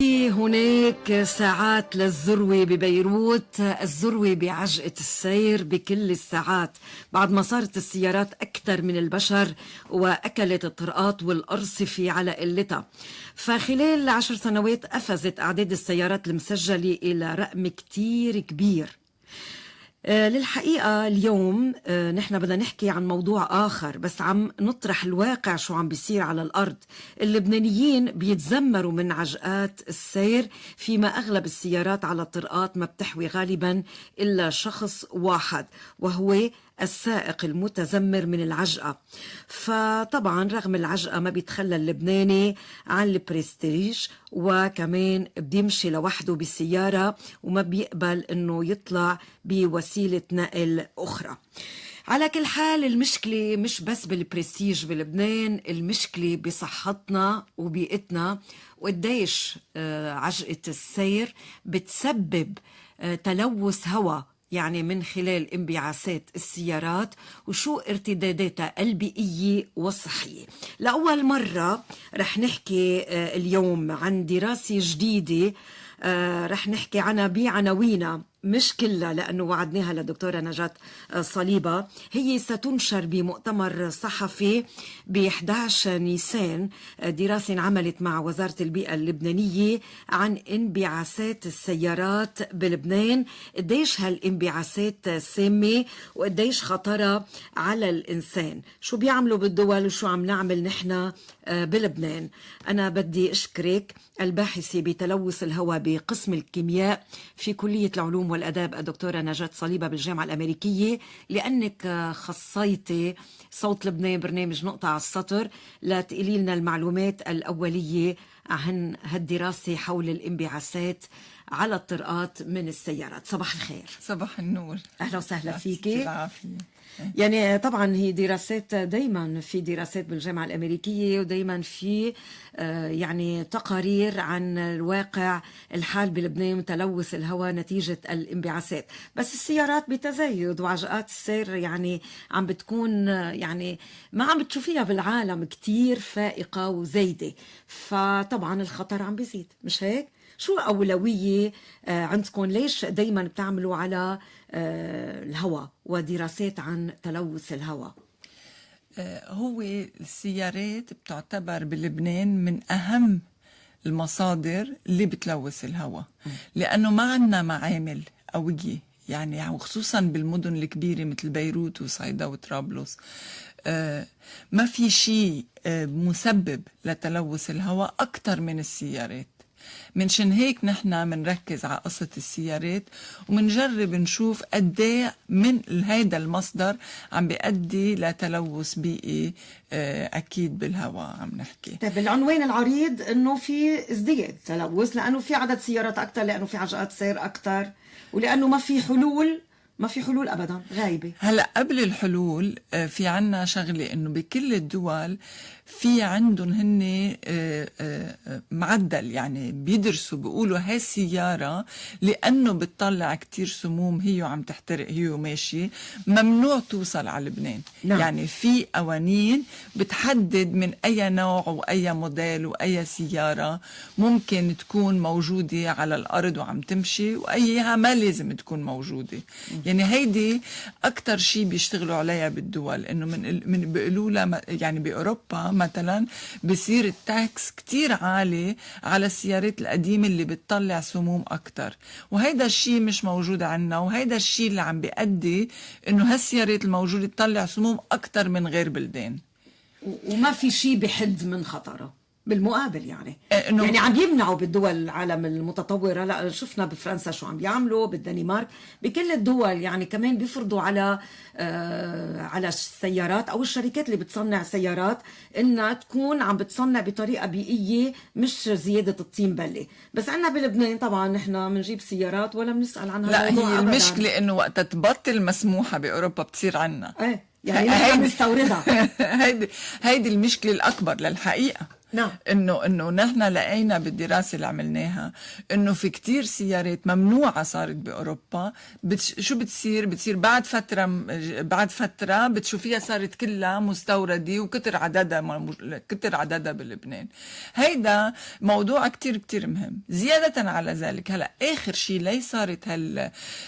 هناك ساعات للذروة ببيروت، الذروة بعجقة السير بكل الساعات بعد ما صارت السيارات أكثر من البشر وأكلت الطرقات والأرصفة على قلتها. فخلال 10 سنوات قفزت أعداد السيارات المسجلة إلى رقم كتير كبير. للحقيقة اليوم نحن بدنا نحكي عن موضوع آخر، بس عم نطرح الواقع شو عم بيصير على الأرض. اللبنانيين بيتذمروا من عجقات السير، فيما أغلب السيارات على الطرقات ما بتحوي غالبا إلا شخص واحد، وهو السائق المتذمر من العجقة. فطبعا رغم العجقة ما بيتخلى اللبناني عن البرستيج، وكمان بيمشي لوحده بالسيارة وما بيقبل انه يطلع بوسيلة نقل اخرى. على كل حال المشكلة مش بس بالبرستيج بلبنان، المشكلة بصحتنا وبيئتنا، وقديش عجقة السير بتسبب تلوث هواء، يعني من خلال انبعاثات السيارات، وشو ارتداداتها البيئية والصحية. لأول مرة رح نحكي اليوم عن دراسة جديدة، رح نحكي عنها بعناوينها مش كلها لأنه وعدناها لدكتورة نجاة صليبة. هي ستنشر بمؤتمر صحفي ب 11 نيسان، دراسة انعملت مع وزارة البيئة اللبنانية عن انبعاثات السيارات بلبنان، قديش هالانبعاثات سامة وقديش خطرها على الإنسان، شو بيعملوا بالدول وشو عم نعمل نحن بلبنان. أنا بدي أشكرك الباحثة بتلوث الهواء بقسم الكيمياء في كلية العلوم والأداب الدكتورة نجاة صليبة بالجامعة الأمريكية، لأنك خصيتي صوت لبنان برنامج نقطة على السطر لتقلي لنا المعلومات الأولية عن هالدراسة حول الانبعاثات على الطرقات من السيارات. صباح الخير. صباح النور. أهلا وسهلا فيكي. العافية. يعني طبعا هي دراسات، دايما في دراسات بالجامعة الأمريكية، ودايما في يعني تقارير عن الواقع الحال بلبنان، تلوث الهواء نتيجة الانبعاثات. بس السيارات بتزايد وعجقات السير يعني عم بتكون يعني ما عم بتشوفيها بالعالم كتير فائقة وزايدة، فطبعا الخطر عم بيزيد، مش هيك؟ شو أولوية عندكم؟ ليش دايما بتعملوا على الهواء ودراسات عن تلوث الهواء؟ هو السيارات بتعتبر بلبنان من أهم المصادر اللي بتلوث الهواء، لأنه ما عنا معامل قوية، يعني وخصوصا بالمدن الكبيرة مثل بيروت وصيدا وطرابلس ما في شيء مسبب لتلوث الهواء أكتر من السيارات. منشان هيك نحن منركز على قصة السيارات ومنجرب نشوف قديه من هيدا المصدر عم بيؤدي لتلوث بيئي أكيد بالهواء عم نحكي. طيب العنوان العريض إنه في ازدياد تلوث لأنه في عدد سيارات أكتر، لأنه في عجقات سير أكتر، ولأنه ما في حلول. ما في حلول أبدا، غايبة. هلأ قبل الحلول في عنا شغلة إنه بكل الدول في عندهم هن معدل، يعني بيدرسوا بيقولوا هاي السيارة لأنه بتطلع كتير سموم هي وعم تحترق هي وماشي ممنوع توصل على لبنان. نعم. يعني في قوانين بتحدد من أي نوع وأي موديل وأي سيارة ممكن تكون موجودة على الأرض وعم تمشي وأيها ما لازم تكون موجودة. يعني هيدي أكتر شيء بيشتغلوا عليها بالدول، إنه من بيقولوا لها يعني بأوروبا مثلا بصير التاكس كتير عالي على السيارات القديمة اللي بتطلع سموم أكتر، وهيدا الشيء مش موجود عنا، وهيدا الشيء اللي عم بيؤدي إنه هالسيارات الموجودة تطلع سموم أكتر من غير بلدان، وما في شيء بحد من خطره. بالمقابل يعني عم يمنعوا بالدول العالم المتطورة. لا شفنا بفرنسا شو عم بيعملوا، بالدنمارك، بكل الدول يعني كمان بيفرضوا على السيارات أو الشركات اللي بتصنع سيارات إنها تكون عم بتصنع بطريقة بيئية، مش زيادة الطين بلة. بس عنا بلبنان طبعا نحن منجيب سيارات ولا بنسأل عنها. لا هي المشكلة إنه وقت تبطل مسموحة بأوروبا بتصير عنا. يعني نحن نستوردها. هيدي المشكلة الأكبر للحقيقة. نعم. انه نحن لقينا بالدراسه اللي عملناها انه في كتير سيارات ممنوعه صارت باوروبا. شو بتصير بعد فتره بتشوفيها صارت كلها مستورده وكتر عددها بلبنان. هيدا موضوع كتير كتير مهم. زياده على ذلك هلا اخر شيء ليه صارت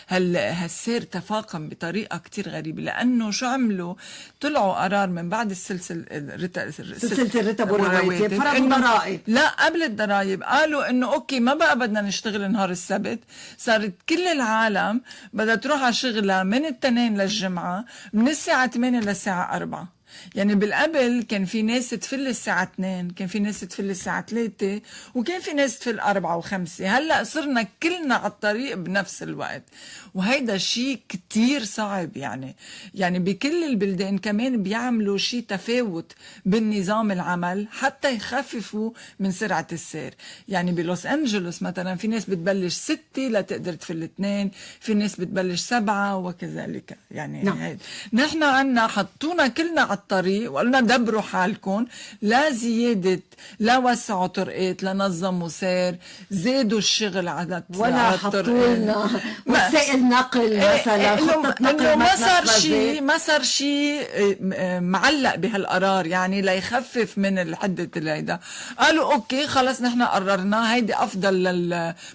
هالسير تفاقم بطريقه كتير غريبه، لانه شو عملوا؟ طلعوا قرار من بعد سلسله الرتب والرواتب، فرضوا ضرائب. لا، قبل الضرائب قالوا انه اوكي ما بقى بدنا نشتغل نهار السبت، صارت كل العالم بدها تروح على شغلها من الاثنين للجمعة من الساعة 8 للساعة 4. يعني بالقبل كان في ناس تفل الساعة 2، كان في ناس تفل الساعة 3، وكان في ناس تفل 4 و5. هلأ صرنا كلنا على الطريق بنفس الوقت، وهيدا شيء كتير صعب. يعني بكل البلدان كمان بيعملوا شيء تفاوت بالنظام العمل حتى يخففوا من سرعة السير. يعني بلوس أنجلوس مثلا في ناس بتبلش 6 لتقدر تفل 2، في ناس بتبلش 7 وكذلك. يعني نعم. نحن عنا حطونا كلنا على الطريق وقالنا دبروا حالكم، لا زيادة، لا وسعوا طرقات، لا نظموا سير، زادوا الشغل على ولا حطوا لنا وسائل نقل مثلا، خطة نقل ما صار شيء معلق بهالقرار يعني ليخفف من الحدة الهيدا. قالوا اوكي خلص نحن قررنا هيدي افضل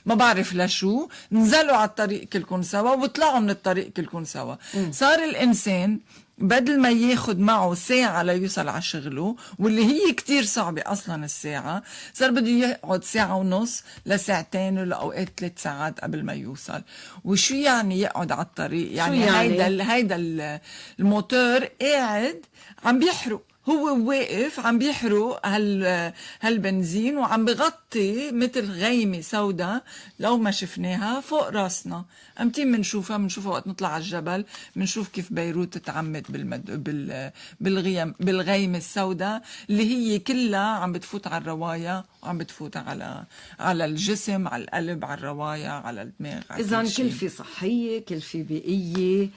ما بعرف لشو، نزلوا على الطريق كلكم سوا وطلعوا من الطريق كلكم سوا. صار الانسان بدل ما ياخد معه ساعة ليوصل على شغله، واللي هي كتير صعبة أصلا الساعة، صار بده يقعد 1.5 لساعتين ولا أوقات 3 ساعات قبل ما يوصل. وشو يعني يقعد على الطريق؟ يعني هيدا الموتور قاعد عم بيحرق، هو واقف عم بيحرق هالبنزين وعم بغطي مثل غيمة سوداء لو ما شفناها فوق راسنا. امتين منشوفها وقت نطلع على الجبل، منشوف كيف بيروت تتعمد بالغيمة السوداء اللي هي كلها عم بتفوت على الرواية وعم بتفوت على الجسم، على القلب، على الرواية، على الدماغ. إذن كلفة صحية، كلفة بيئية،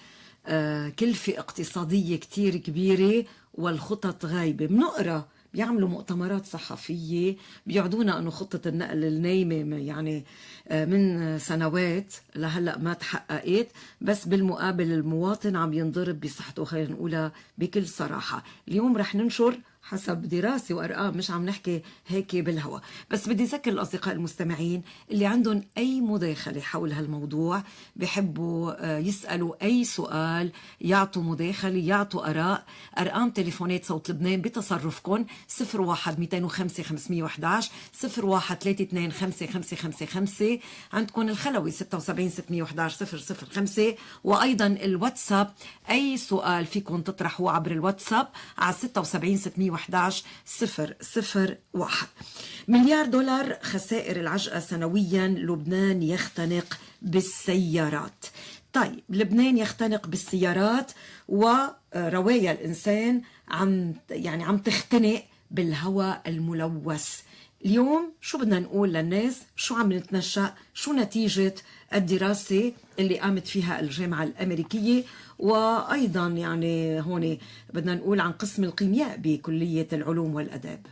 كلفة اقتصادية كتير كبيرة، والخطط غايبة. بنقرأ بيعملوا مؤتمرات صحفية بيعدونا أنه خطة النقل النايمة يعني من سنوات لهلأ ما تحققت، بس بالمقابل المواطن عم ينضرب بصحته. خلينا نقولها بكل صراحة. اليوم رح ننشر حسب دراسة وأرقام، مش عم نحكي هيك بالهوا. بس بدي أذكر الأصدقاء المستمعين اللي عندهم أي مداخلة حول هالموضوع، بيحبوا يسألوا أي سؤال، يعطوا مداخلة، يعطوا آراء. أرقام تليفونات صوت لبنان بتصرفكم: 01-205-511، 01-325-5555. عندكم الخلوي 76-611-005، وأيضا الواتساب. أي سؤال فيكم تطرحوه عبر الواتساب على 76-611-001. مليار دولار خسائر العجقة سنويا. لبنان يختنق بالسيارات. طيب، لبنان يختنق بالسيارات وروايا الإنسان عم تختنق بالهواء الملوث. اليوم شو بدنا نقول للناس؟ شو عم نتنشأ؟ شو نتيجة الدراسة اللي قامت فيها الجامعة الأمريكية؟ وأيضا يعني هون بدنا نقول عن قسم الكيمياء بكلية العلوم والأداب.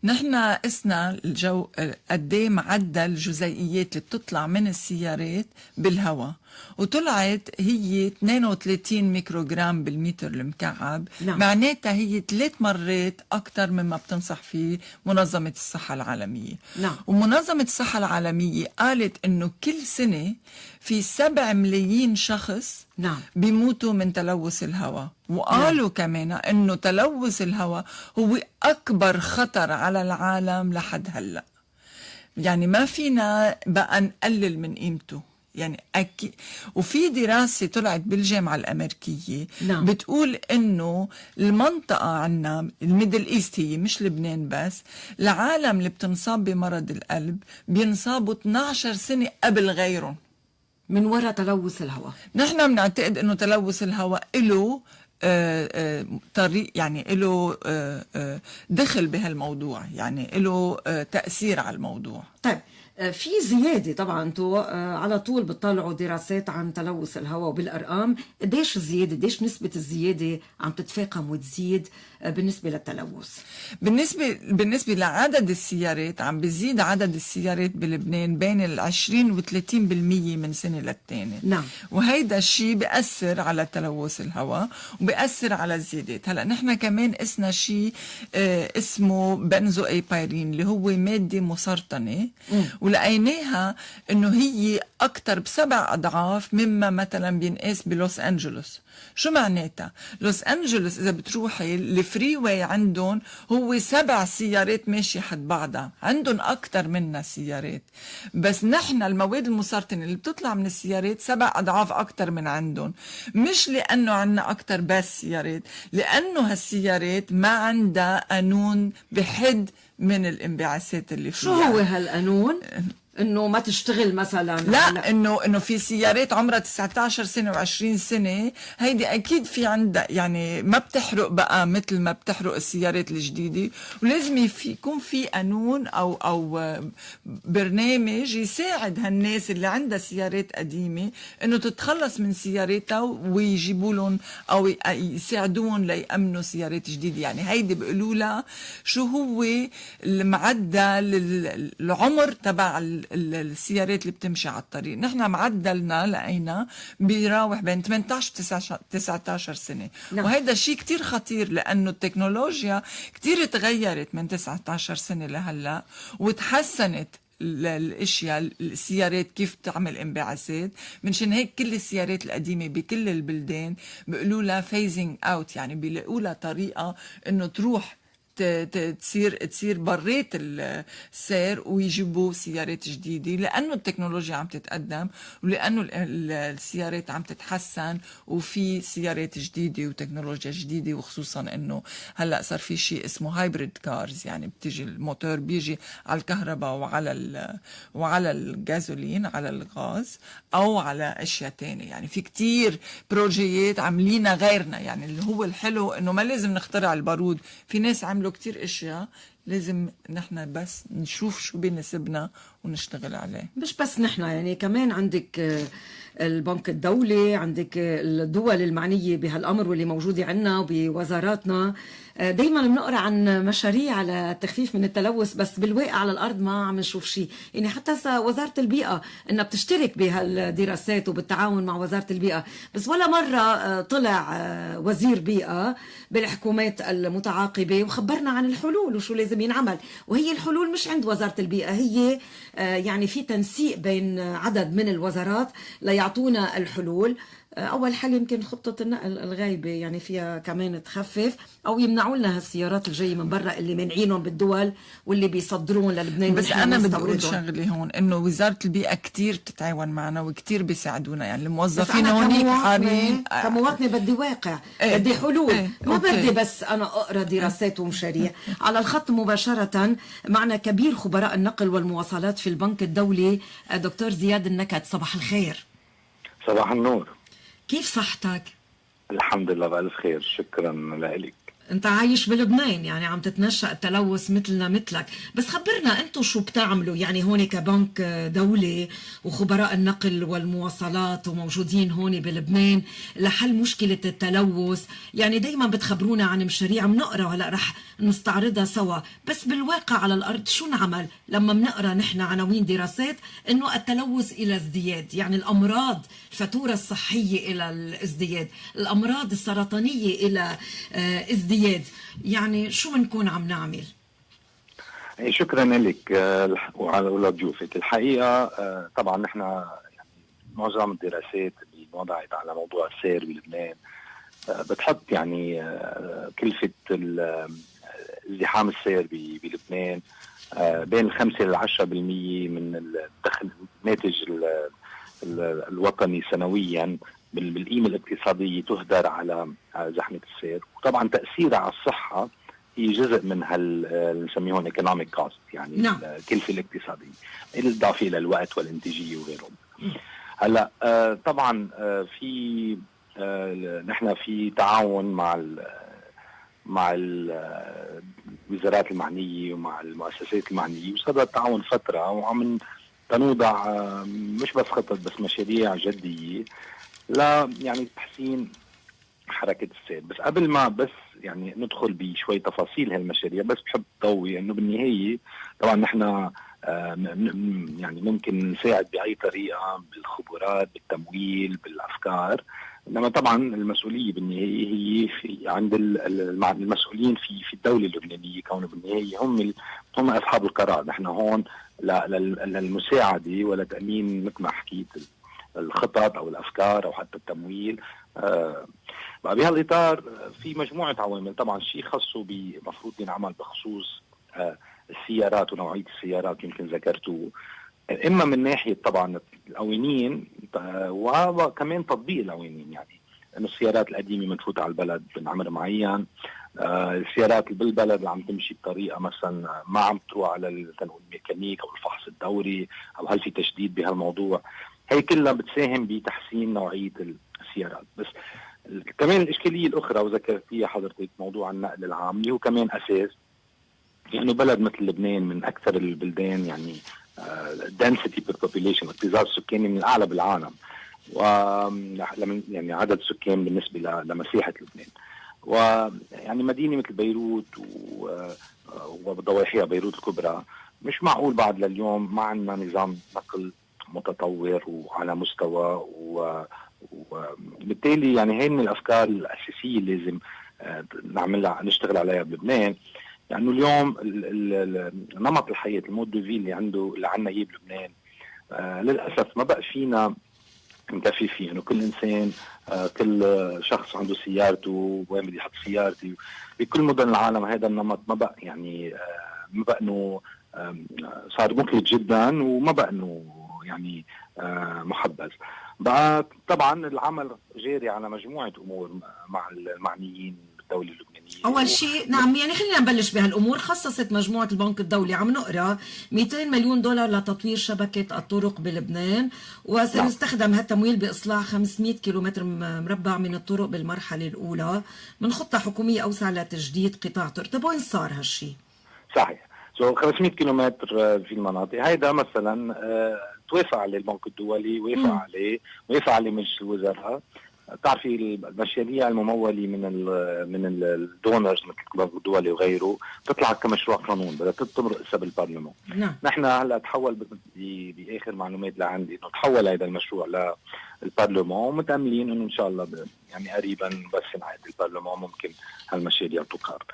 نحن قسنا الجو قديه معدل الجزيئيات اللي بتطلع من السيارات بالهواء، وطلعت هي 32 ميكروغرام بالمتر المكعب. نعم. معناتها هي 3 مرات أكتر مما بتنصح فيه منظمة الصحة العالمية. نعم. ومنظمة الصحة العالمية قالت إنه كل سنة في 7 ملايين شخص نعم. بيموتوا من تلوث الهواء. وقالوا كمان إنه تلوث الهواء هو أكبر خطر على العالم لحد هلأ. يعني ما فينا بقى نقلل من قيمته. يعني أكيد. وفي دراسة طلعت بالجامعة الأمريكية نعم. بتقول إنه المنطقة عنا الميدل إيست، هي مش لبنان بس، العالم اللي بتنصاب بمرض القلب بينصابوا 12 سنة قبل غيرهم من وراء تلوث الهواء. نحن بنعتقد إنه تلوث الهواء له طريق، يعني له دخل بهالموضوع، يعني له تأثير على الموضوع. طيب، في زيادة طبعا. انتوا على طول بتطلعوا دراسات عن تلوث الهواء وبالأرقام، قديش الزيادة، قديش نسبة الزيادة عم تتفاقم وتزيد بالنسبة للتلوث؟ بالنسبة لعدد السيارات، عم بيزيد عدد السيارات بلبنان بين 20 و 30% من سنة للتانية. نعم. وهيدا الشيء بيأثر على تلوث الهواء وبيأثر على الزيادات. هلا نحن كمان قسنا شيء اسمه بنزو اي بايرين، اللي هو مادة مسرطنة، ولقيناها انه هي اكتر ب7 اضعاف مما مثلا بينقاس بلوس انجلوس. شو معناتها؟ لوس انجلوس اذا بتروحي الفري واي عندهم هو 7 سيارات ماشية حد بعضها، عندهم اكتر منا سيارات، بس نحن المواد المسرطنة اللي بتطلع من السيارات 7 اضعاف اكتر من عندهم. مش لانه عنا اكتر بس سيارات، لانه هالسيارات ما عندها قانون بحد من الانبعاثات اللي فيها. شو هو هالقانون؟ انه ما تشتغل مثلا؟ لا، انه في سيارات عمرها 19 سنه و20 سنه، هيدي اكيد في عندها يعني ما بتحرق بقى مثل ما بتحرق السيارات الجديده، ولازم يكون في قانون او برنامج يساعد هالناس اللي عندها سيارات قديمه انه تتخلص من سياراتها ويجيبوا لهم او يساعدون ليأمنوا سيارات جديده. يعني هيدي بيقولوا لها شو هو المعدل العمر تبع السيارات اللي بتمشي على الطريق. نحن معدلنا لقينا بيراوح بين 18 و 19 سنة. نعم. وهذا شيء كتير خطير، لأنه التكنولوجيا كتير تغيرت من 19 سنة لهلأ، وتحسنت الاشياء، السيارات كيف تعمل انبعاثات. منشان هيك كل السيارات القديمه بكل البلدان بيقولوا لها فيزنج اوت، يعني بيلاقوا لها طريقه انه تروح تصير بريت السير ويجيبوا سيارات جديدة، لأنه التكنولوجيا عم تتقدم ولأنه السيارات عم تتحسن وفي سيارات جديدة وتكنولوجيا جديدة. وخصوصا أنه هلأ صار في شيء اسمه هايبريد كارز، يعني بتيجي الموتور بيجي على الكهرباء وعلى الغازولين، على الغاز أو على أشياء تانية. يعني في كتير بروجيات عاملينها غيرنا، يعني اللي هو الحلو أنه ما لازم نخترع البارود. في ناس عملوا كتير اشياء، لازم نحن بس نشوف شو بيناسبنا ونشتغل عليه. مش بس نحن، يعني كمان عندك البنك الدولي، عندك الدول المعنية بهالأمر واللي موجودة عنا وبوزاراتنا. دايما بنقرأ عن مشاريع على التخفيف من التلوث، بس بالواقع على الأرض ما عم نشوف شيء. يعني حتى وزارة البيئة إنها بتشترك بهالدراسات وبالتعاون مع وزارة البيئة، بس ولا مرة طلع وزير بيئة بالحكومات المتعاقبة وخبرنا عن الحلول وشو لازم ينعمل. وهي الحلول مش عند وزارة البيئة، هي يعني في تنسيق بين عدد من الوزارات ليعطونا الحلول. أول حل يمكن خطة النقل الغايبة، يعني فيها كمان تخفف أو يمنعوا لنا هالسيارات الجاية من برا اللي منعينهم بالدول واللي بيصدرون للبنان. بس أنا بدي أقول شغلة هون، إنه وزارة البيئة كتير تتعاون معنا وكتير بيساعدونا. يعني الموظفين هونيك حارين. كمواطنة بدي واقع، بدي حلول، ما بدي بس أنا أقرأ دراسات ومشاريع. على الخط مباشرة معنا كبير خبراء النقل والمواصلات في البنك الدولي دكتور زياد النكد. صباح الخير. صباح النور. كيف صحتك؟ الحمد لله بألف خير، شكرا لك. انت عايش بلبنان، يعني عم تتنشأ التلوث مثلنا مثلك، بس خبرنا انتو شو بتعملوا يعني هون كبنك دولي وخبراء النقل والمواصلات وموجودين هون بلبنان لحل مشكلة التلوث. يعني دايما بتخبرونا عن مشاريع بنقرا وهلا رح نستعرضها سوا، بس بالواقع على الارض شو نعمل لما بنقرا نحن عناوين دراسات انه التلوث الى ازدياد؟ يعني الامراض، الفاتورة الصحية الى الازدياد، الامراض السرطانية الى ازدياد. يعني شو بنكون عم نعمل؟ شكرا لك وعلى ضيوفك. الحقيقة طبعا نحن يعني معظم الدراسات اللي وضعت على موضوع السير بلبنان بتحط يعني كلفة ازدحام السير بلبنان بين 5 ل 10% من الدخل الناتج الوطني سنويا بالقيمة الاقتصادية تهدر على زحمة السير. وطبعا تأثيرها على الصحة هي جزء من نسميهم economic cost، يعني نعم. الكلفة الاقتصادية، بالإضافة إلى الوقت والإنتاجية وغيرهم. هلا طبعا في نحن في تعاون مع الوزارات المعنية ومع المؤسسات المعنية، وصار التعاون فترة وعم تنوضع مش بس خطط بس مشاريع جدية لا يعني تحسين حركة السير. بس قبل ما بس يعني ندخل بشوي تفاصيل هالمشاريع، بس بحب ضوي انه بالنهاية طبعا نحن يعني ممكن نساعد بأي طريقة بالخبرات بالتمويل بالأفكار، إنما طبعا المسؤولية بالنهاية هي في عند المسؤولين في الدولة اللبنانية، كونه بالنهاية هم أصحاب القرار. نحن هون للمساعدة ولتأمين مثل ما حكيت الخطط أو الأفكار أو حتى التمويل. بهالإطار في مجموعة عوامل، طبعا شيء خاصه بمفروض ينعمل بخصوص السيارات ونوعية السيارات يمكن ذكرتوه، إما من ناحية طبعا القوانين وكمان تطبيق القوانين، يعني إنه السيارات القديمة منفوتة على البلد من عمر معين، السيارات اللي بالبلد اللي عم تمشي بطريقة مثلا ما عم تروح على الميكانيك أو الفحص الدوري، أو هل في تشديد بهالموضوع، هي كلها بتساهم بتحسين نوعية السيارات. بس كمان الإشكالية الأخرى وذكرت فيها حضرتك موضوع النقل العام اللي هو كمان أساس، يعني بلد مثل لبنان من أكثر البلدان يعني density per population، اكتظاظ سكاني من الأعلى بالعالم، و يعني عدد سكان بالنسبة لمساحة لبنان. ويعني مدينة مثل بيروت وضواحيها بيروت الكبرى مش معقول بعد لليوم ما عندنا نظام نقل متطور وعلى مستوى، وبالتالي يعني هي من الأفكار الأساسية اللي لازم نعملها نشتغل عليها بلبنان. لأنه اليوم نمط الحياة المود دو في اللي عندنا إياه بلبنان للأسف ما بقى فينا نكفي فيه، إنه كل إنسان كل شخص عنده سيارته، وين بدي أحط سيارتي. بكل مدن العالم هذا النمط ما بقى يعني ما بقى إنه صار مكلف جدا، وما بقى إنه يعني محبذ. بقى طبعا العمل جاري على مجموعة أمور مع المعنيين بالدولة اللبنانية. أول شيء نعم، يعني خلينا نبلش بهالأمور. خصصت مجموعة البنك الدولي عم نقرأ 200 مليون دولار لتطوير شبكة الطرق بلبنان، وسيستخدم هالتمويل بإصلاح 500 كيلومتر مربع من الطرق بالمرحلة الأولى من خطة حكومية أوسع لتجديد قطاع طرق. طيب وين صار هالشيء؟ صحيح. 500 كيلومتر في المناطق هيدا مثلا توافق عليه البنك الدولي، وافق عليه مجلس الوزراء. بتعرفي المشاريع الممولة من الدونرز مثل البنك الدولي وغيره تطلع كمشروع قانون، بدها تمرق بالبرلمان. نعم. نحن هلا تحول باخر معلومات لعندي انه تحول هذا المشروع للبرلمان، ومتاملين انه ان شاء الله يعني قريبا بس ينعقد البرلمان ممكن هالمشاريع تقر.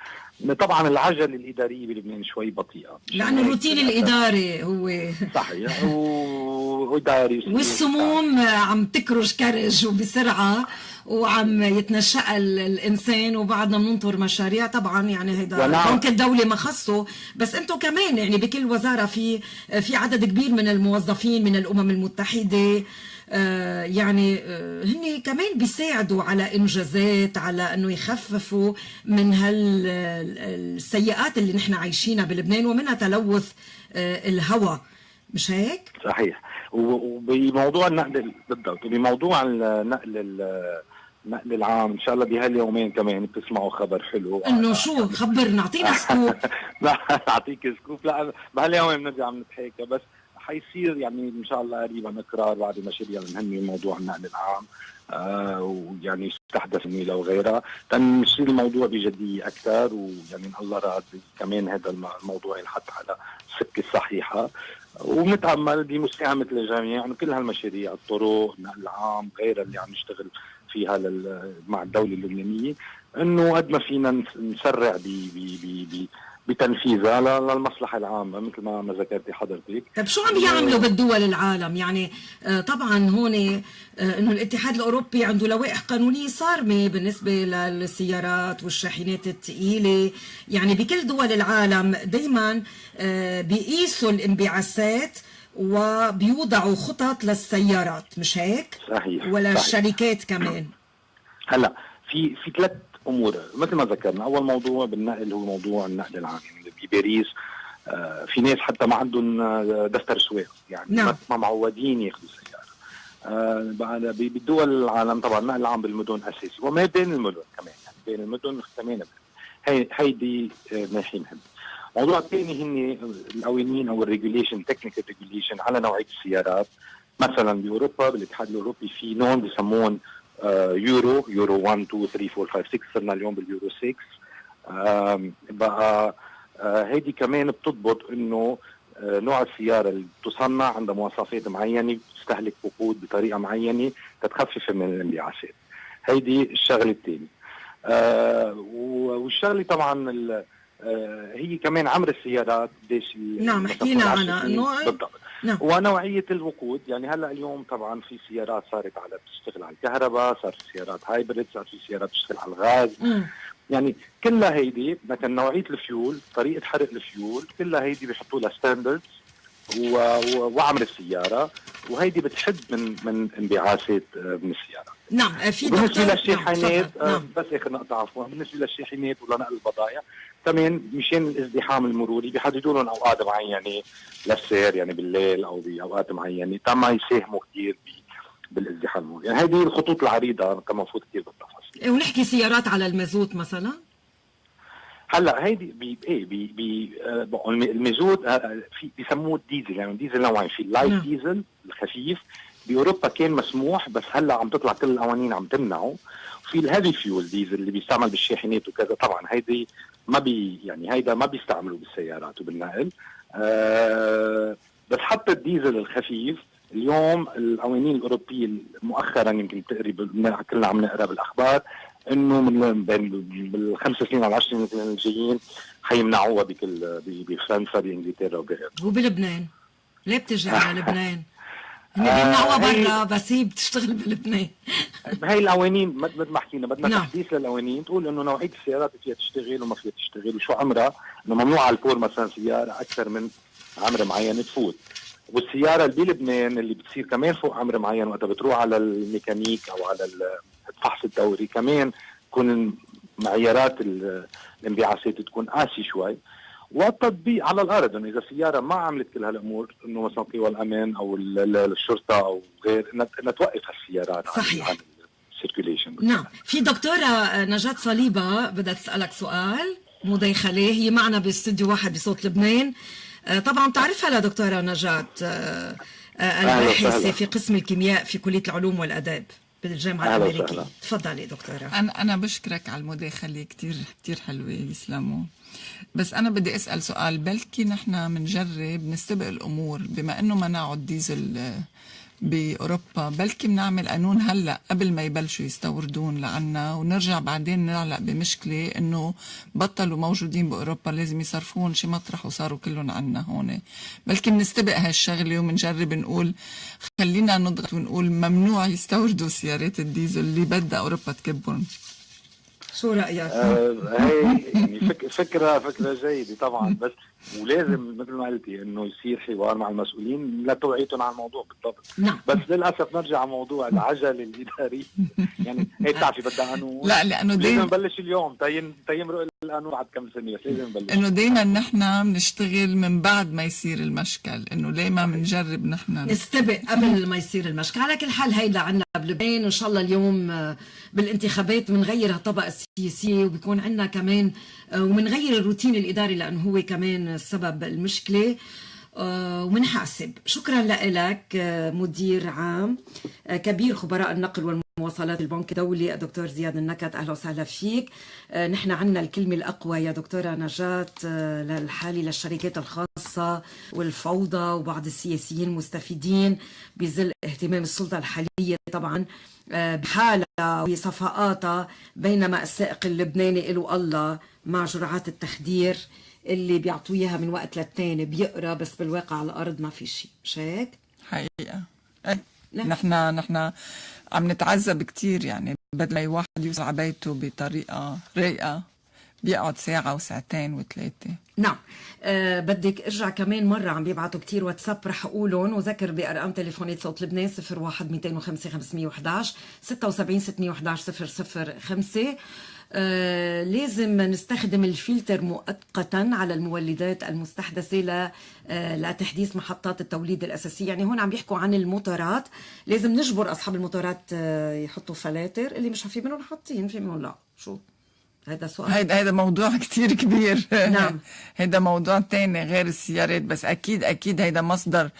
طبعا العجله الاداريه بلبنان شوي بطيئه لانه الروتين الاداري هو صحيح واداري، والسموم عم تكرج كرج وبسرعه وعم يتنشأ الانسان، وبعدنا بننطر مشاريع. طبعا يعني هيدا البنك الدولي ما خصه، بس انتم كمان يعني بكل وزاره في عدد كبير من الموظفين من الامم المتحده، يعني هن كمان بيساعدوا على انجازات، على انه يخففوا من هالسيئات اللي نحن عايشينها بلبنان، ومنها تلوث الهواء، مش هيك؟ صحيح. وبموضوع النقل بالضبط، بموضوع النقل العام ان شاء الله بهاليومين كمان بتسمعوا خبر حلو. انه شو؟ خبرنا، اعطينا سكوب. لا اعطيك سكوب. لا بهاليومين بنرجع بنتحكى، بس حيصير يعني ان شاء الله قريبا اقرار بعد المشاريع المهمه موضوع النقل العام، ويعني يستحدث النيله وغيرها تنشيل الموضوع بجديه اكثر، ويعني الله راد كمان هذا الموضوع ينحط على السكه الصحيحه. ونتامل بمساهمه الجميع انه كل هالمشاريع الطرق النقل العام غيرها اللي عم نشتغل فيها مع الدوله اللبنانيه، انه قد ما فينا نسرع بتنفيذها للمصلحة العامة مثل ما ذكرتي حضرتك. طيب شو عم يعملوا بالدول العالم؟ يعني طبعا هون انه الاتحاد الاوروبي عنده لوائح قانونية صارمة بالنسبة للسيارات والشاحنات الثقيلة، يعني بكل دول العالم دايما بيقيسوا الانبعاثات وبيوضعوا خطط للسيارات، مش هيك؟ صحيح. ولا صحيح. الشركات كمان. هلا في 3 امور مثل ما ذكرنا. اول موضوع بالنقل هو موضوع النقل العام، يعني بباريس في ناس حتى ما عندهم دفتر سواقه، يعني نعم. ما معودين ياخذوا سياره. بالدول العالم طبعا النقل العام بالمدن اساسي، وما بين المدن كمان، يعني بين المدن كمان هيدي ناحيه مهمه. موضوع ثاني هن القوانين او الريجوليشن، تكنيكال ريجوليشن على نوعيه السيارات. مثلا باوروبا بالاتحاد الاوروبي في نوع بسمون يورو 1 2 3 4 5 6، صرنا اليوم باليورو 6. بقى هيدي كمان بتضبط انه نوع السياره اللي تصنع عندها مواصفات معينه، بتستهلك وقود بطريقه معينه تتخفف من الانبعاثات. هيدي الشغله الثانيه. والشغله طبعا هي كمان عمر السيارات قديش. نعم، حكينا عنها بالضبط. نعم. ونوعيه الوقود، يعني هلا اليوم طبعا في سيارات صارت بتشتغل على الكهرباء، صار في سيارات هايبريد، صار في سيارات بتشتغل على الغاز. يعني كلها هيدي مثلا نوعيه الفيول، طريقه حرق الفيول، كلها هيدي بيحطوا لها ستاندردز وعمر السياره، وهيدي بتحد من انبعاثات من السياره. نعم. في بالنسبه للشاحنات، نعم. بس اخر نقطه عفوا، بالنسبه للشاحنات ولنقل البضائع كمان مشان الازدحام المروري بيحددوا لهم اوقات معينه للسير، يعني بالليل او باوقات معينه، ما يساهموا كثير بالازدحام المروري. يعني هذه الخطوط العريضه كما فوت كثير بالتفاصيل. ونحكي سيارات على المازوت مثلا. هلا هيدي المازوت في بيسموه الديزل، يعني الديزل نوعين، في اللايت ديزل الخفيف باوروبا كان مسموح، بس هلا عم تطلع كل القوانين عم تمنعه. في الهيفي فيول ديزل اللي بيستعمل بالشاحنات وكذا، طبعا هيدي يعني هيدا ما بيستعملوا بالسيارات وبالنقل. بس حتى الديزل الخفيف اليوم القوانين الاوروبيه مؤخرا يمكن تقريبا كلنا عم نقرا بالاخبار انه من بين بال5 سنين او 10 سنين الجايين حيمنعوها بفرنسا بانجلترا وبغيرها. وبلبنان ليه بتجي على لبنان؟ بيمنعوها برا بس هي بتشتغل بلبنان. هي القوانين مثل ما حكينا بدنا تحديث للقوانين تقول انه نوعيه السيارات فيها تشتغل وما فيها تشتغل وشو عمرها، انه ممنوع على البور مثلا سياره اكثر من عمر معين تفوت. والسياره اللي بلبنان اللي بتصير كمان فوق عمر معين وقتها بتروح على الميكانيك او على الفحص الدوري كمان تكون معيارات الانبعاثات تكون قاسي شوي. والتطبيق على الارض انه اذا السياره ما عملت كل هالامور، انه مثلا قوى الامان او الشرطه او غير انها توقف هالسيارات صحيح. عن السيركيوليشن. نعم. في دكتوره نجاة صليبه بدها تسالك سؤال مداخله، هي معنا باستوديو واحد بصوت لبنان. طبعا تعرفها لدكتوره نجاة، الباحثه في قسم الكيمياء في كليه العلوم والاداب بالجامعه الامريكيه. تفضلي دكتوره. انا بشكرك على المداخله، كتير كتير حلوه، يسلموا. بس أنا بدي أسأل سؤال، بلكي نحن منجرب نستبق الأمور بما أنه منعوا الديزل بأوروبا، بلكي بنعمل قانون هلأ قبل ما يبلشوا يستوردون لعنا، ونرجع بعدين نعلق بمشكلة أنه بطلوا موجودين بأوروبا لازم يصرفون شي مطرح وصاروا كلهم عنا هون. بلكي بنستبق هالشغلة ومنجرب نقول خلينا نضغط ونقول ممنوع يستوردوا سيارات الديزل اللي بدها أوروبا تكبهم. شو رأيك؟ هي يعني فكرة جيدة طبعا، بس ولازم مثل ما قلتي انه يصير حوار مع المسؤولين لتوعيتهم عن الموضوع بالضبط. نعم. بس للاسف نرجع على موضوع العجله الاداريه. يعني هي بتعرفي بدها قانون، لا لانه لازم نبلش اليوم تيمرق القانون بعد كم سنه، بس لازم نبلش. انه دائما نحن بنشتغل من بعد ما يصير المشكل، انه ليه ما بنجرب نحن نستبق قبل ما يصير المشكل. على كل حال هيدا عنا بلبنان، وان شاء الله اليوم بالانتخابات بنغير الطبقه السياسيه وبيكون عندنا كمان ومنغير الروتين الاداري لانه هو كمان سبب المشكله، ومنحاسب. شكرا لك مدير عام كبير خبراء النقل والمواصلات البنك الدولي الدكتور زياد النكت، اهلا وسهلا فيك. نحن عنا الكلمه الاقوى يا دكتوره نجاة للحالي للشركات الخاصه والفوضى وبعض السياسيين المستفيدين بظل اهتمام السلطه الحاليه طبعا بحالها وصفقاتها، بينما السائق اللبناني له الله مع جرعات التخدير اللي بيعطوا اياها من وقت للتاني بيقرا، بس بالواقع على الارض ما في شيء. مش هيك؟ حقيقه نحن عم نتعذب كتير. يعني بدل ما واحد يوصل على بيته بطريقه رايقه بيقعد ساعه وساعتين وثلاثه. نعم. بدك ارجع كمان مرة، عم بيبعتوا كتير واتساب رح اقولهم، وذكر بأرقام تليفونات صوت لبنان 01 205 511 76 611 005. لازم نستخدم الفلتر مؤقتا على المولدات المستحدثة لتحديث محطات التوليد الأساسية. يعني هون عم بيحكوا عن الموتورات، لازم نجبر أصحاب الموتورات يحطوا فلاتر، اللي مش في منهم حاطين، في منهم لا. شو هذا سؤال. هيدا موضوع كتير كبير. نعم. هيدا موضوع تاني غير السيارات، بس أكيد هيدا مصدر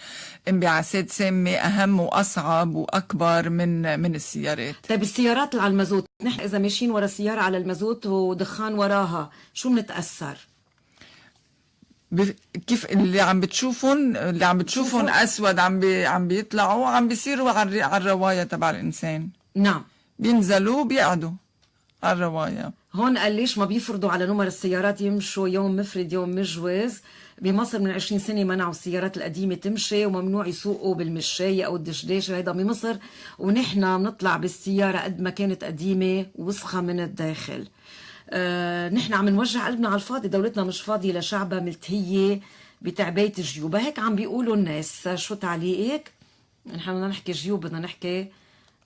انبعاثات سامة أهم وأصعب وأكبر من السيارات. طيب السيارات اللي على المازوت، نحن إذا ماشيين ورا سيارة على المازوت ودخان وراها شو بنتأثر؟ كيف اللي عم بتشوفهم أسود عم بيطلعوا، عم بيصيروا على الرواية تبع الإنسان. نعم. بينزلوا بيقعدوا على الرواية. هون قال ليش ما بيفرضوا على نمر السيارات يمشوا يوم مفرد يوم مجوز؟ بمصر من 20 سنة منعوا السيارات القديمة تمشي، وممنوع يسوقوا بالمشاية أو الدشداشة، هيدا بمصر، ونحن بنطلع بالسيارة قد ما كانت قديمة وسخة من الداخل. نحن عم نوجع قلبنا على الفاضي، دولتنا مش فاضية لشعبها ملتهية بتعبية جيوبها، هيك عم بيقولوا الناس. شو تعليقك؟ نحن بدنا نحكي جيوب، بدنا نحكي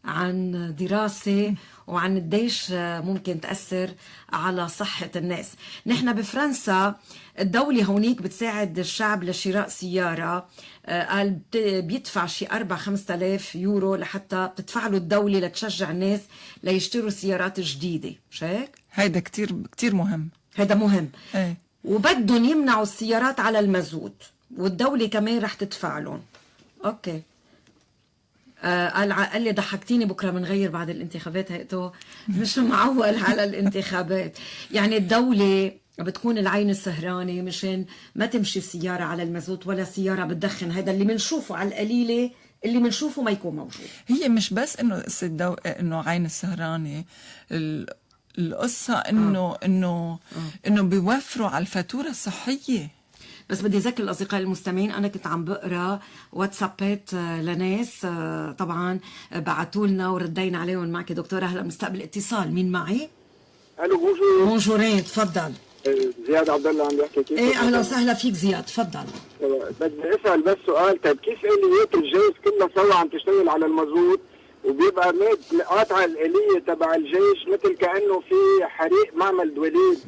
عن دراسة وعن قديش ممكن تأثر على صحة الناس. نحن بفرنسا الدولة هونيك بتساعد الشعب لشراء سيارة، قال بيدفع شي 4-5,000 يورو لحتى بتدفع له الدولة لتشجع الناس ليشتروا سيارات جديدة. مش هيك؟ هيدا كتير مهم. هيدا مهم. ايه. وبدهم يمنعوا السيارات على المازوت، والدولة كمان رح تدفع لهم. اوكي. قال لي ضحكتيني، بكره بنغير بعد الانتخابات، هيئته مش معول على الانتخابات. يعني الدولة بتكون العين السهرانة مشان ما تمشي سيارة على المازوت ولا سيارة بتدخن. هذا اللي بنشوفه على القليلة، اللي بنشوفه ما يكون موجود. هي مش بس انه عين السهرانة، القصة انه بيوفروا على الفاتورة الصحية. بس بدي اذكر الاصدقاء المستمعين، انا كنت عم بقرا واتسابات لناس طبعا بعثوا لنا وردينا عليهم. معك دكتوره، هلا بنستقبل اتصال. مين معي؟ الو بونجور. بونجورين، تفضل. زياد عبد الله عم بيحكي. كيف؟ ايه اهلا وسهلا فيك زياد، تفضل. بدي اسال بس سؤال. طيب كيف اليات الجيش كلها سوا عم تشتغل على المازوت وبيبقى قاطعه الاليه تبع الجيش مثل كانه في حريق معمل دوليب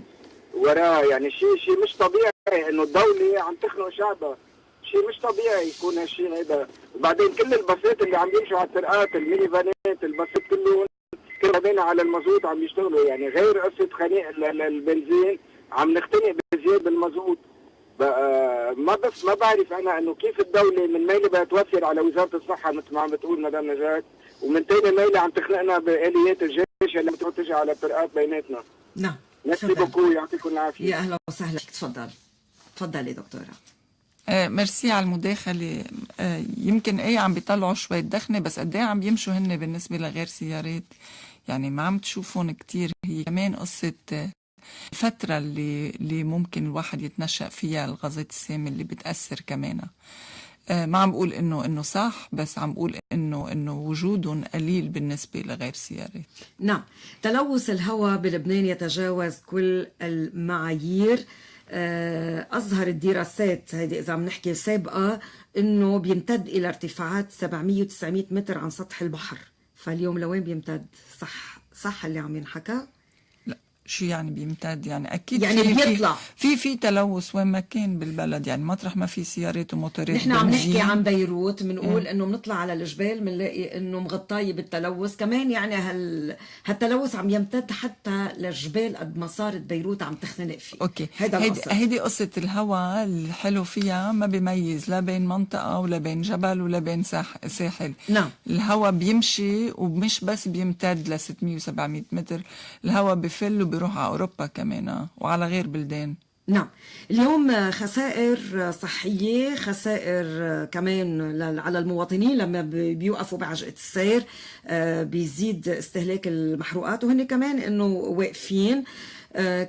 وراه؟ يعني شيء مش طبيعي انه الدوله عم تخنق شعبها، شيء مش طبيعي يكون هالشيء هذا. وبعدين كل الباصات اللي عم يمشوا على الطرقات، الميني فانات، الباصات كلهم على المازوت عم يشتغلوا. يعني غير قصه خنيق البنزين، عم نختنق بزيادة بالمازوت. ما بعرف انا انه كيف الدوله من ميله بدها توفر على وزاره الصحه مثل ما عم بتقول مدام نجاة، ومن تاني ميله عم تخنقنا باليات الجيش اللي عم تجي على الطرقات بيناتنا. نعم. ميرسي بوكو، يعطيكم العافيه. يا اهلا وسهلا فيك، تفضل. تفضلي دكتوره. ميرسي على المداخلة. يمكن عم بيطلعوا شوية دخنة، بس قد عم بيمشوا هن بالنسبة لغير سيارات؟ يعني ما عم تشوفون كتير. هي كمان قصة الفترة اللي ممكن الواحد يتنشأ فيها الغازات السامة اللي بتأثر كمان. ما عم بقول انه صح، بس عم بقول انه وجودهم قليل بالنسبة لغير سيارات. نعم. تلوث الهواء بلبنان يتجاوز كل المعايير. أظهر الدراسات هيدي إذا عم نحكي سابقة إنه بيمتد إلى ارتفاعات 700-900 متر عن سطح البحر. فاليوم لوين بيمتد؟ صح اللي عم ينحكى؟ لا، شو يعني بيمتد؟ يعني أكيد يعني بيطلع في تلوث وين ما كان بالبلد. يعني مطرح ما في سيارات وموتورات. نحن عم نحكي عن بيروت، بنقول إنه بنطلع على الجبال بنلاقي إنه مغطاية بالتلوث كمان. يعني هالتلوث عم يمتد حتى للجبال قد ما صارت بيروت عم تختنق فيه. اوكي. هيدي قصة الهواء الحلو فيها ما بيميز لا بين منطقة ولا بين جبل ولا بين ساحل. نعم. الهواء بيمشي، ومش بس بيمتد ل 600 و700 متر، الهواء بفل وبيروح على أوروبا كمان وعلى غير بلدان. نعم. اليوم خسائر صحية، خسائر كمان على المواطنين لما بيوقفوا بعجقة السير، بيزيد استهلاك المحروقات، وهن كمان انه واقفين،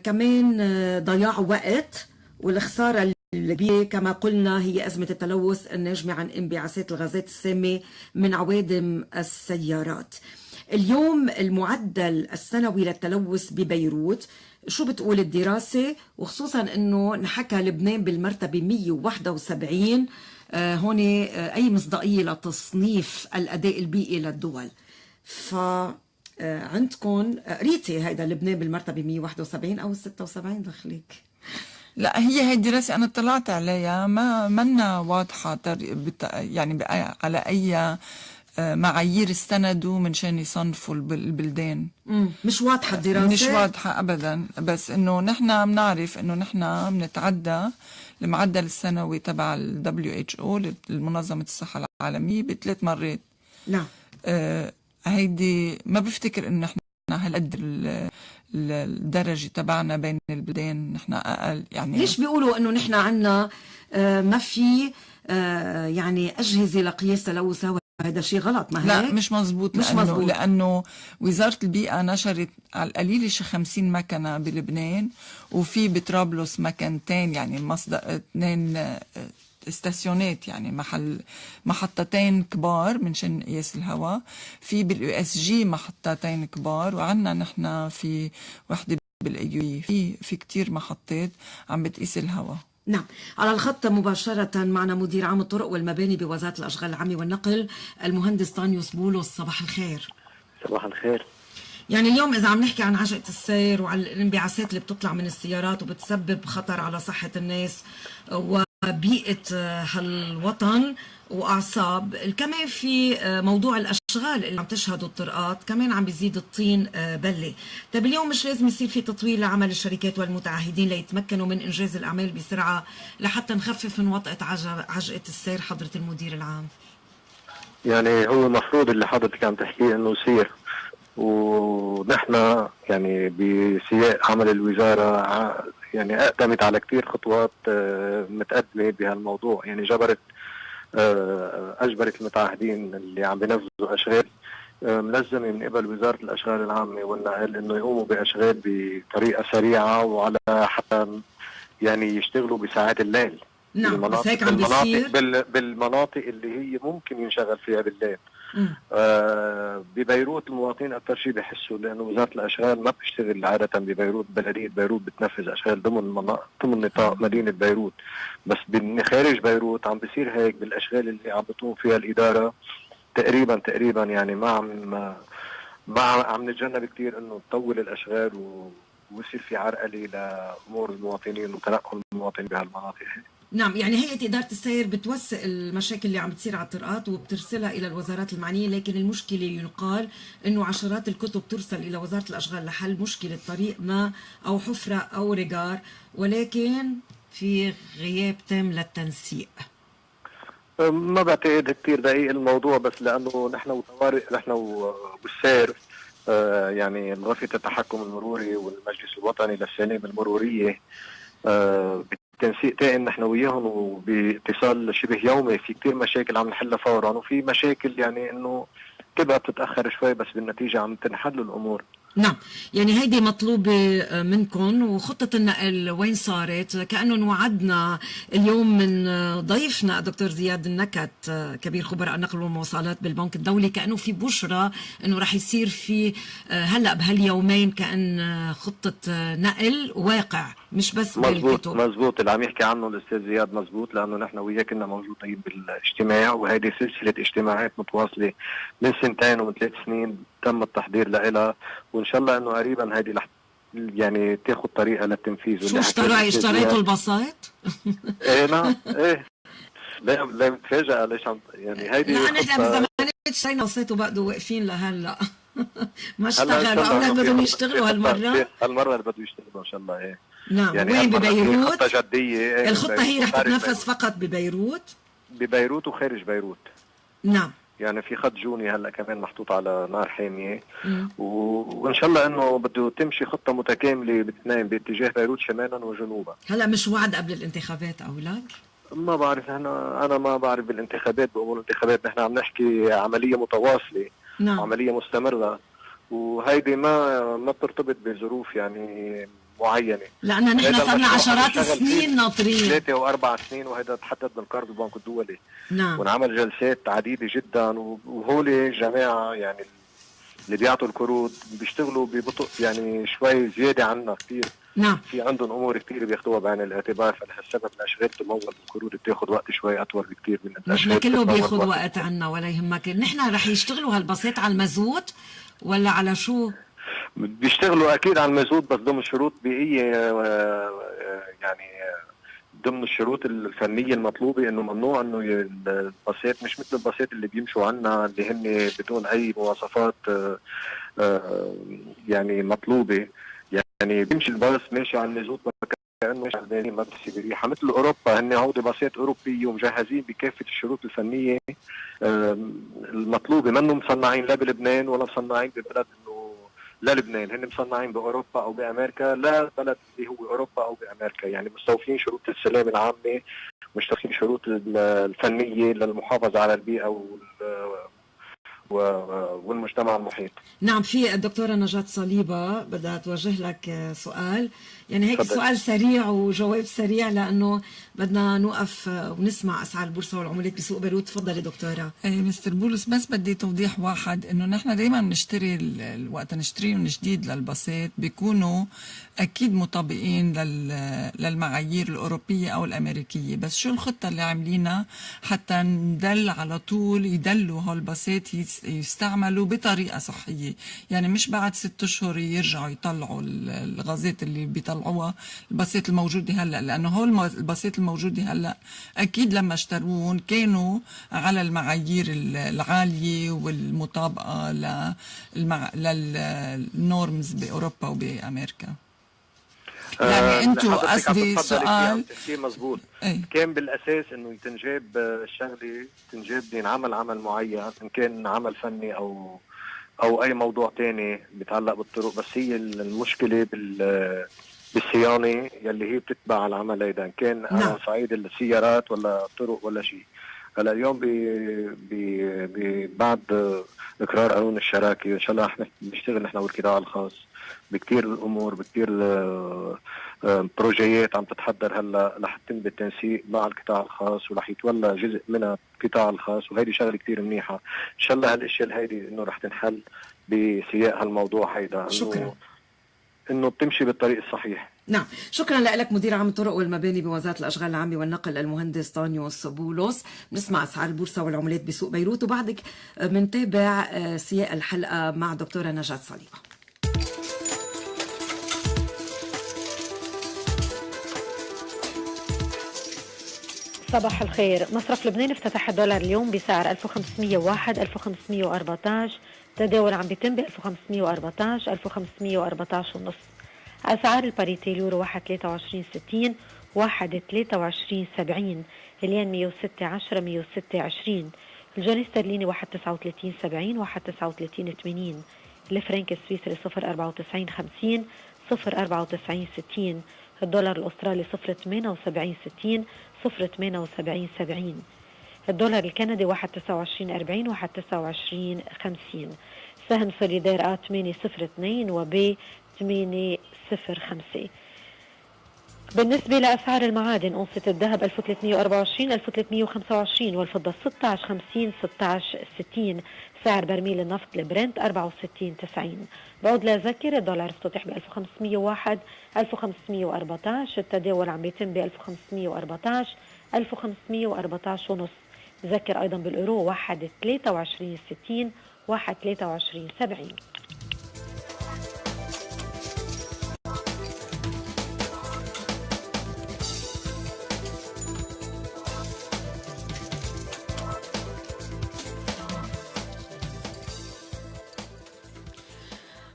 كمان ضياع وقت، والخسارة اللي كما قلنا هي أزمة التلوث الناجمة عن انبعاثات الغازات السامة من عوادم السيارات. اليوم المعدل السنوي للتلوث ببيروت، شو بتقول الدراسة؟ وخصوصا انه نحكى لبنان بالمرتبة 171. هون اي مصداقية لتصنيف الاداء البيئي للدول. عندكم قريتي هيدا لبنان بالمرتبة 171 او 76 دخلك؟ لا، هي الدراسة أنا اطلعت عليها، ما منا واضحة يعني على أي معايير استندوا من شان يصنفوا البلدان. مش واضحة الدراسة؟ مش واضحة أبدا، بس إنه نحن بنعرف إنه نحن بنتعدى المعدل السنوي تبع ال WHO المنظمة الصحة العالمية ب3 مرات. نعم. هيدي ما بفتكر إنه نحن هالقد الدرجة تبعنا بين البلدان، نحن أقل يعني. ليش بيقولوا إنه نحن عنا ما في يعني أجهزة لقياس تلوث هواء؟ هذا شيء غلط، ما هيك؟ لا مش مزبوط، لأنه وزارة البيئة نشرت على القليل 50 مكنة بلبنان، وفي بطرابلس مكانتين، يعني مصدر 2 استاسيونات، يعني محطتين كبار من شان قياس الهواء. في بالUSG محطتين كبار، وعنا نحن في وحدة بالأيوي. في كتير محطات عم بتقيس الهواء. نعم. على الخط مباشرة معنا مدير عام الطرق والمباني بوزارة الأشغال العامة والنقل المهندس طانيوس بولس. صباح الخير. صباح الخير. يعني اليوم إذا عم نحكي عن عجقة السير وعن الانبعاثات اللي بتطلع من السيارات وبتسبب خطر على صحة الناس وبيئة هالوطن وأعصاب، كمان في موضوع الأشغال اللي عم تشهدوا الطرقات، كمان عم بيزيد الطين بلة. طيب اليوم مش لازم يصير في تطوير لعمل الشركات والمتعهدين ليتمكنوا من إنجاز الأعمال بسرعة لحتى نخفف من وطأة عجقة السير حضرة المدير العام؟ يعني هو المفروض اللي حضرتك عم تحكيه انه يصير، ونحن يعني بسياق عمل الوزارة يعني أقدمت على كتير خطوات متقدمة بهالموضوع. يعني أجبرت المتعهدين اللي عم بينفذوا أشغال ملزمة من قبل وزارة الأشغال العامة والنقل إنه يقوموا بأشغال بطريقة سريعة، وعلى حتى يعني يشتغلوا بساعات الليل. نعم، بس هيك عم بيصير بالمناطق اللي هي ممكن ينشغل فيها بالليل. ببيروت المواطنين أكثر شيء بيحسوا، لأنه وزارة الأشغال ما بتشتغل عادة ببيروت. بلدية بيروت بتنفذ أشغال ضمن نطاق مدينة بيروت، بس خارج بيروت عم بيصير هيك بالأشغال اللي عم بتقوم فيها الإدارة. تقريبا يعني ما عم نتجنب كثير إنه تطول الأشغال ويصير في عرقلة لأمور المواطنين وتنقل المواطنين بهالمناطق. نعم، يعني هيئة إدارة السير بتوثق المشاكل اللي عم بتصير على الطرقات وبترسلها إلى الوزارات المعنية، لكن المشكلة يقال إنه عشرات الكتب ترسل إلى وزارة الأشغال لحل مشكلة طريق ما أو حفرة أو ريجار، ولكن في غياب تام للتنسيق. ما بعتقد كثير دقيق الموضوع، بس لأنه نحن والسير يعني غرفة التحكم المروري والمجلس الوطني للسلامة المرورية تنسيق تائم نحن وياهم، وباتصال شبه يومي. في كتير مشاكل عم نحلها فورا، وفي مشاكل يعني انه تبقى بتتاخر شوي، بس بالنتيجه عم تنحل الامور. نعم، يعني هيدي مطلوبة منكم. وخطة النقل وين صارت؟ كأنه وعدنا اليوم من ضيفنا الدكتور زياد النكت كبير خبراء النقل والمواصلات بالبنك الدولي، كأنه في بشرة أنه رح يصير في هلأ بهاليومين كأن خطة نقل واقع، مش بس بالكتب. مزبوط اللي عم يحكي عنه الأستاذ زياد مزبوط، لأنه نحن وياه كنا موجودين بالاجتماع، وهذه سلسلة اجتماعات متواصلة من 2 ومن 3 سنين تم التحضير لها، وإن شاء الله إنه قريبا هذه يعني تاخذ طريقة للتنفيذ. شو اشتريتوا البساط؟ ايه نعم ايه. لا متفاجئة ليش يعني هيدي لا نحن بزمان اشترينا بساط وبقوا واقفين لهلا. ما اشتغلوا، أولاد بدهم يشتغلوا هالمرة. هالمرة اللي بدهم يشتغلوا إن شاء الله. ايه نعم. يعني وين؟ ببيروت؟ خطة جدية. الخطة هي رح تتنفذ فقط ببيروت وخارج بيروت. نعم. يعني في خط جوني هلا كمان محطوط على نار حامية، وان شاء الله انه بده تمشي خطة متكاملة باثنين باتجاه بيروت شمالا وجنوبا. هلا مش وعد قبل الانتخابات او لا؟ ما بعرف، انا ما بعرف بالانتخابات، بامور الانتخابات نحن عم نحكي عملية متواصلة. نعم. عملية مستمرة، وهيدي ما بترتبط بظروف يعني معينة، لأن نحن صرنا عشرات السنين ناطرين 3 و4 سنين، وهذا تحدد بالقرار بالبنك الدولي. نعم. ونعمل جلسات عديدة جدا، وهول جماعة يعني اللي بيعطوا القروض بيشتغلوا ببطء يعني شوي زيادة عنا كتير. نعم. في عندهم أمور كتير بياخدوها بعين الاعتبار، فلهالسبب الأشغال تمول بالقروض بتاخد وقت شوي أطول بكتير من الأشغال. نحن كله بياخد وقت عنا ولا يهمك. نحن رح يشتغلوا هالبسيط على المازوت ولا على شو؟ بيشتغلوا أكيد على المازوت، بس ضمن شروط بيئية يعني ضمن الشروط الفنيه المطلوبه انه ممنوع انه الباصات مش مثل الباصات اللي بيمشوا عنا اللي هن بدون اي مواصفات يعني مطلوبه. يعني بيمشي الباص ماشي على النزوط كانه ماشي على البنين، ما بتصير بريحه مثل اوروبا. هن هودي باصات اوروبيه ومجهزين بكافه الشروط الفنيه المطلوبه، منهم مصنعين لا بلبنان ولا مصنعين ببلد انه لا لبنان، هن مصنعين باوروبا او بامريكا، لا بلد اللي هو اوروبا او بامريكا. يعني مستوفين شروط السلامه العامه، مستوفين شروط الفنيه للمحافظه على البيئه والمجتمع المحيط. نعم. في الدكتورة نجاة صليبة بدها توجه لك سؤال، يعني هيك سؤال سريع وجواب سريع لأنه بدنا نوقف ونسمع أسعار البورصة والعملات بسوق بيروت. تفضلي دكتورة. اي مستر بولس، بس بدي توضيح واحد، انه نحن دائما بنشتري وقت نشتريهم جديد للباصات بيكونوا اكيد مطابقين للمعايير الاوروبيه او الامريكيه، بس شو الخطه اللي عاملينها حتى ندل على طول يدلوا هالباصات يستعملوا بطريقه صحيه، يعني مش بعد 6 اشهر يرجعوا يطلعوا الغازات اللي بيطلعوها الباصات الموجوده هلا، لانه هول الباصات الموجوده هلا اكيد لما اشتروهم كانوا على المعايير العاليه والمطابقه للنورمز باوروبا وبامريكا. يعني انتم قصدي سؤال كثير مزبوط. ايه؟ كان بالاساس انه تنجاب الشغله، تنجاب ينعمل عمل معين، ان كان عمل فني او اي موضوع تاني بيتعلق بالطرق، بس هي المشكله بالصيانه يلي هي بتتبع العمل هيدا، ان كان على صعيد السيارات ولا الطرق ولا شيء. هلا اليوم بعد اقرار قانون الشراكه ان شاء الله رح نشتغل نحن والقطاع الخاص بكثير الامور، بكثير بروجيات عم تتحضر هلا رح يتم بالتنسيق مع القطاع الخاص، ورح يتولى جزء منها القطاع الخاص، وهيدي شغله كثير منيحه. ان شاء الله هالاشياء هيدي انه رح تنحل بسياق هالموضوع هيدا، شكرا انه بتمشي بالطريق الصحيح. نعم، شكرا لك مدير عام الطرق والمباني بوزارة الأشغال العامة والنقل المهندس طانيوس بولس. بنسمع أسعار البورصة والعملات بسوق بيروت، وبعدك منتابع سياق الحلقة مع دكتورة نجاة صليبة. صباح الخير. مصرف لبنان افتتح الدولار اليوم بسعر 1501 1514، تداول عم بيتم ب 1514 1514 ونص. أسعار الباريتي اليورو 1.2360 1.2370، الين 106 10 126، الجنيه استرليني 1.3970 1.3980، الفرنك السويسري 0.9450 0.9460، الدولار الأسترالي 0.7860 0.7870، الدولار الكندي 1.2940 1.2950، سهم سوليدار A802 وB 805. بالنسبة لأسعار المعادن، أونصة الذهب 1324 1325، والفضة 1650 1660، سعر برميل النفط البرنت 64.90. بعود لأذكر، الدولار افتتح ب 1501 1514، التداول عم بيتم ب 1514 1514 ونص. ذكر أيضا بالأورو 1.2360 1.2370.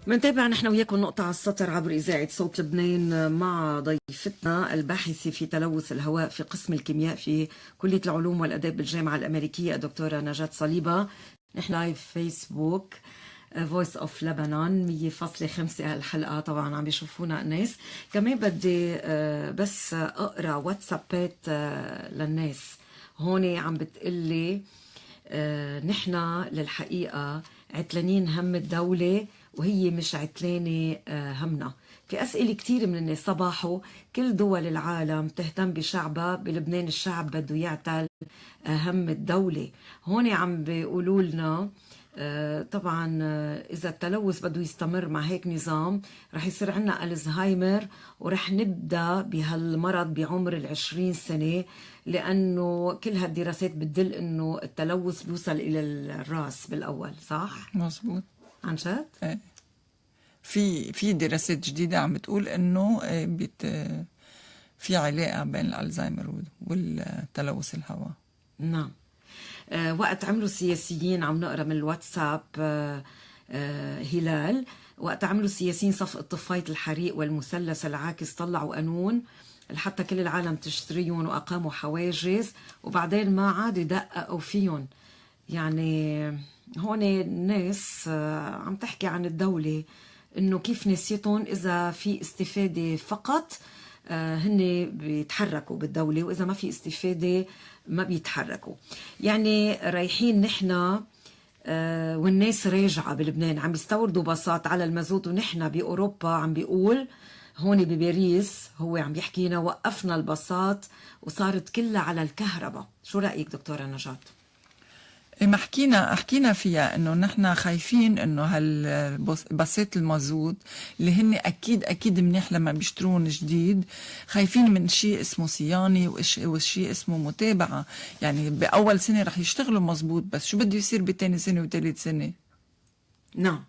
منتابع نحن وياكم نقطة على السطر عبر إذاعة صوت لبنان مع ضيفتنا الباحثة في تلوث الهواء في قسم الكيمياء في كلية العلوم والأداب بالجامعة الأمريكية الدكتورة نجاة صليبة. نحن لايف فيسبوك فويس اوف لبنان 100.5 هالحلقة طبعا عم بيشوفونا الناس. كمان بدي بس اقرا واتسابات للناس هون عم بتقلي نحن للحقيقة عتلانين هم الدولة وهي مش عتلانة همنا. في أسئلة كتير من الناس صباحو كل دول العالم تهتم بشعبها، بلبنان الشعب بده يعتل هم الدولة. هون عم بيقولوا لنا طبعا إذا التلوث بده يستمر مع هيك نظام رح يصير عنا ألزهايمر ورح نبدأ بهالمرض بعمر 20 سنة، لأنه كل هالدراسات بتدل أنه التلوث بيوصل إلى الرأس بالأول. صح؟ مظبوط. عن جد؟ ايه. في دراسات جديدة عم بتقول انه في علاقة بين الألزهايمر والتلوث الهواء. نعم. وقت عملوا سياسيين، عم نقرأ من الواتساب هلال، وقت عملوا سياسيين صفقة طفاية الحريق والمثلث العاكس طلعوا قانون لحتى كل العالم تشتريهم وأقاموا حواجز، وبعدين ما عاد يدققوا فيهم. يعني هون الناس عم تحكي عن الدولة إنه كيف نسيتهم إذا في استفادة فقط هن بيتحركوا بالدولة، وإذا ما في استفادة ما بيتحركوا. يعني رايحين نحن والناس راجعة بلبنان عم بيستوردوا باصات على المازوت، ونحن بأوروبا عم بيقول هون بباريس هو عم بيحكينا وقفنا الباصات وصارت كلها على الكهرباء. شو رأيك دكتورة نجاة؟ ما حكينا فيها انه نحن خايفين انه هالباصات المازوت اللي هن اكيد منيح لما بيشترون جديد، خايفين من شيء اسمه صيانه وشيء اسمه متابعه. يعني باول سنه رح يشتغلوا مزبوط، بس شو بده يصير بتاني سنه وثالث سنه؟ نعم.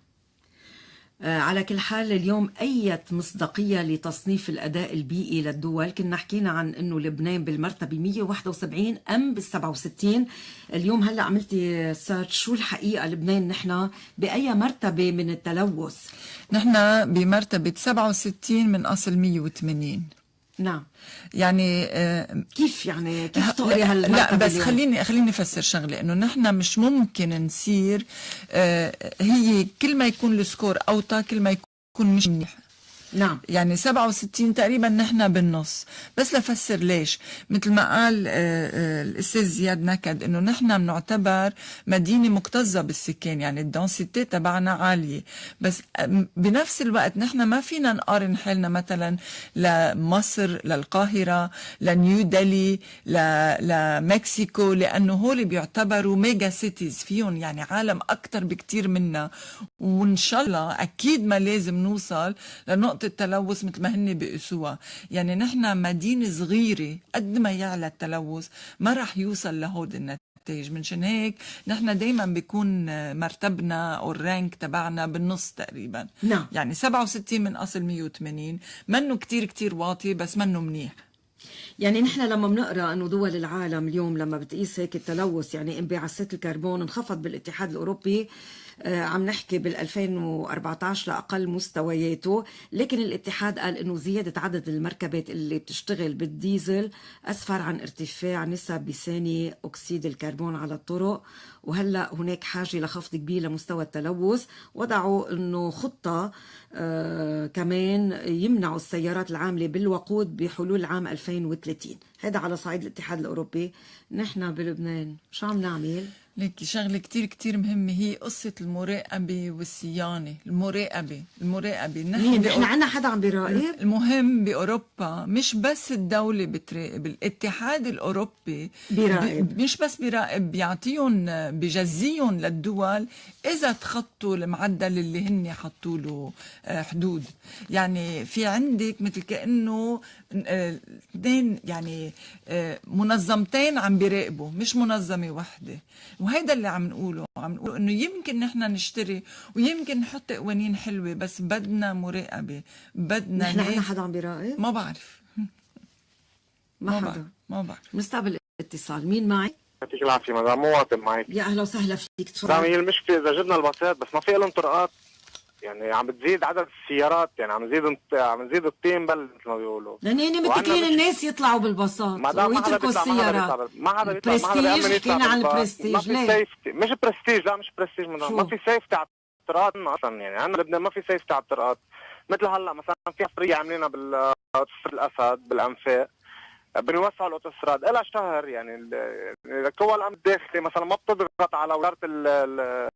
على كل حال اليوم أية مصداقية لتصنيف الأداء البيئي للدول؟ كنا حكينا عن أنه لبنان بالمرتبة 171 أم بال67. اليوم هلأ عملتي سيرش، شو الحقيقة لبنان نحن بأي مرتبة من التلوث؟ نحن بمرتبة 67 من أصل 180. نعم. يعني كيف يعني كيف تقري هالمرتبة؟ لا بس اليوم؟ خليني افسر شغله، انه نحن مش ممكن نصير هي كل ما يكون السكور اوطى كل ما يكون مش منيح. نعم. يعني 67 تقريبا نحن بالنص. بس لفسر ليش، مثل ما قال الاستاذ زياد نكد، انه نحن بنعتبر مدينه مكتظه بالسكان، يعني الدنسيتي تبعنا عاليه، بس بنفس الوقت نحن ما فينا نقارن حالنا مثلا لمصر، للقاهره، لنيو ديلي، لمكسيكو، لانه هول بيعتبروا ميجا سيتيز، فيهم يعني عالم اكثر بكتير منا، وان شاء الله اكيد ما لازم نوصل لنقطه التلوث مثل ما هن بيقيسوها. يعني نحن مدينة صغيرة، قد ما يعلى التلوث ما رح يوصل لهود النتائج. منشان هيك نحن دايما بيكون مرتبنا او الرانك تبعنا بالنص تقريبا. نعم. يعني 67 من اصل 180 منه كتير واطي، بس منه منيح. يعني نحن لما بنقرا انه دول العالم اليوم لما بتقيس هيك التلوث، يعني انبعاثات الكربون انخفض بالاتحاد الاوروبي، عم نحكي بال 2014 لاقل مستوياته، لكن الاتحاد قال انه زياده عدد المركبات اللي بتشتغل بالديزل اسفر عن ارتفاع نسب بثاني اكسيد الكربون على الطرق، وهلا هناك حاجه لخفض كبير لمستوى التلوث. وضعوا انه خطه كمان يمنعوا السيارات العامله بالوقود بحلول عام 2030. هذا على صعيد الاتحاد الاوروبي. نحن بلبنان شو عم نعمل؟ ليكي شغله كتير مهمه، هي قصه المراقبه والصيانه. المراقبه نحن عنا حدا عم بيراقب؟ المهم باوروبا مش بس الدوله بتراقب، الاتحاد الاوروبي بيراقب. مش بس بيراقب، بيعطيهم بجزيهم للدول اذا تخطوا المعدل اللي هن حطوا له حدود. يعني في عندك مثل كانه اثنين، يعني منظمتين عم بيراقبوا، مش منظمه واحده. وهيدا اللي عم نقوله انه يمكن نحن نشتري ويمكن نحط قوانين حلوه، بس بدنا مراقبه، بدنا نحن عنا حدا عم بيراقب؟ ما بعرف. ما بعرف. نستقبل اتصال. مين معي؟ يعطيك العافيه مدام، مواطن معك. يا اهلا وسهلا فيك، تفضل. هي المشكله اذا جبنا الباصات بس ما في لهم طرقات، يعني عم بتزيد عدد السيارات، يعني عم نزيد الطين بل مثل ما بيقولوا، لاني متكلين الناس يطلعوا بالباصات ويتركوا السيارات. ما حدا برستيج، حكينا عن البرستيج. ليه؟ سيفتي. مش برستيج، لا مش برستيج مدام، ما في سيفتي على الطرقات اصلا. يعني عندنا بلبنان ما في سيفتي على الطرقات. مثل هلا مثلا في حفريه عاملينها بالاسد بالانفاق، بنوسعوا الاوتوستراد لها شهر. يعني قوى الامن الداخلي مثلا ما بتضغط على وزاره